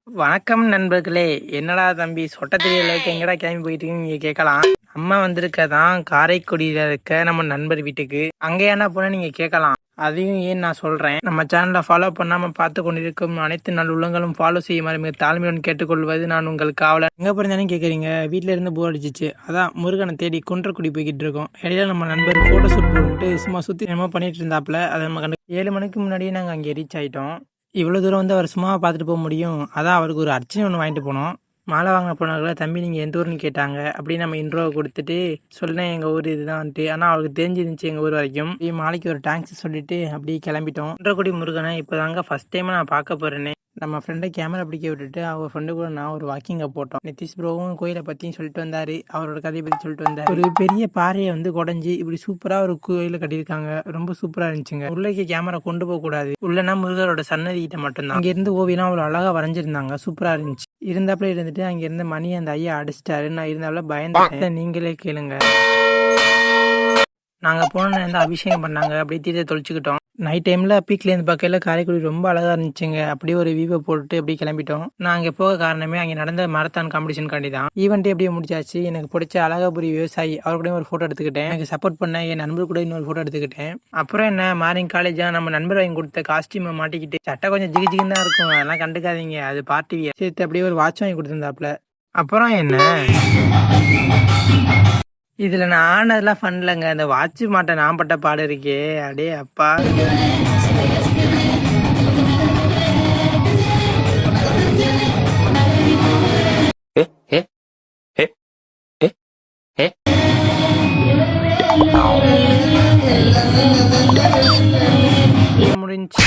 வணக்கம் நண்பர்களே. என்னடா தம்பி சொட்ட தெரியலக்கு எங்கடா கிளம்பி போயிட்டு நீங்க கேட்கலாம். அம்மா வந்திருக்கதான் காரைக்குடியில இருக்க நம்ம நண்பர் வீட்டுக்கு. அங்க என்ன போன நீங்க கேட்கலாம். அதையும் ஏன் நான் சொல்றேன். நம்ம சேனலை ஃபாலோ பண்ணாம பார்த்து கொண்டிருக்கும் அனைத்து நல்ல உள்ளங்களும் ஃபாலோ செய்யுமாறு மிக தாழ்மையுடன் கேட்டுக்கொள்வது நான் உங்கள் காவலன். எங்க போயிருந்தானே கேட்குறீங்க. வீட்டில இருந்து போர் அடிச்சிச்சு. அதான் முருகனை தேடி குன்றக்குடி போய்கிட்டு இருக்கோம். இடையில நம்ம நண்பர் போட்டோ ஷூட் போட்டு சும்மா சுத்தி என்னமோ பண்ணிட்டு இருந்தாப்புல. அதை நம்ம கண்டு 7 மணிக்கு முன்னாடியே நாங்கள் அங்கே ரீச் ஆயிட்டோம். இவ்வளோ தூரம் வந்து அவர் சும்மா பார்த்துட்டு போக முடியும். அதான் அவருக்கு ஒரு அர்ச்சனை ஒன்று வாங்கிட்டு போனோம். மாலை வாங்கின போனவர்கள தம்பி நீங்கள் எந்த ஊர்னு கேட்டாங்க. அப்படின்னு நம்ம இன்ட்ரோவை கொடுத்துட்டு சொன்னேன் எங்கள் ஊர் இதுதான்ட்டு. ஆனால் அவருக்கு தெரிஞ்சிருந்துச்சு எங்கள் ஊர் வரைக்கும். மாலைக்கு ஒரு தேங்க்ஸ் சொல்லிட்டு அப்படியே கிளம்பிட்டோம். குன்றக்குடி முருகனை இப்போ தாங்க ஃபஸ்ட் டைம் நான் பார்க்க போகிறேனே. நம்ம ஃப்ரெண்டை கேமரா பிடிக்க விட்டுட்டு அவர் ஃப்ரெண்டு கூட நான் ஒரு வாக்கிங்கை போட்டோம். நிதிஷ் ப்ரோவும் கோயிலை பற்றியும் சொல்லிட்டு வந்தார். அவரோட கதையை பற்றி சொல்லிட்டு வந்தார். ஒரு பெரிய பாறையை வந்து குடஞ்சி இப்படி சூப்பராக ஒரு கோயிலை கட்டியிருக்காங்க. ரொம்ப சூப்பராக இருந்துச்சுங்க. உள்ளே கேமரா கொண்டு போகக்கூடாது. உள்ளனா முருகரோட சன்னதி கிட்ட மட்டும்தான். அங்கேருந்து ஓவியம் அவ்வளோ அழகாக வரைஞ்சிருந்தாங்க. சூப்பராக இருந்துச்சு. இருந்தாப்புல இருந்துட்டு அங்கேருந்து மணி அந்த ஐயா அடிச்சிட்டாரு. நான் இருந்தாப்புல பயந்துட்டேன். நீங்களே கேளுங்க. நாங்கள் போன நேரம் அபிஷேகம் பண்ணாங்க. அப்படியே தீர்த்த தொலைச்சிக்கிட்டோம். நைட் டைமில் பீக்லேருந்து பார்க்கல காரைக்குடி ரொம்ப அழகாக இருந்துச்சுங்க. அப்படியே ஒரு வீவை போட்டு அப்படியே கிளம்பிட்டோம். நான் அங்கே போக காரணமே அங்கே நடந்த மாரத்தான் காம்படிஷனுக்காண்டி தான். ஈவெண்ட்டே அப்படியே முடிச்சாச்சு. எனக்கு பிடிச்ச அழகாபுரி விவசாயி அவர் கூட ஒரு ஃபோட்டோ எடுத்துக்கிட்டேன். எனக்கு சப்போர்ட் பண்ண என் நண்பர் கூட இன்னொரு ஃபோட்டோ எடுத்துக்கிட்டேன். அப்புறம் என்ன மார்னிங் காலேஜாக நம்ம நண்பர் வாங்கி கொடுத்த காஸ்டியூமை மாட்டிக்கிட்டு சட்டை கொஞ்சம் ஜிகிஜின்னு தான் இருக்கும். அதெல்லாம் கண்டுக்காதீங்க. அது பார்ட்டி சேர்த்து அப்படியே ஒரு வாட்ச் வாங்கி கொடுத்துருந்தாப்புல. அப்புறம் என்ன இதுல நான் ஆனதெல்லாம் பண்ணலங்க. அந்த வாட்ச் மாட்டை நான் பட்ட பாடு இருக்கே. அடே அப்பா. முடிஞ்சு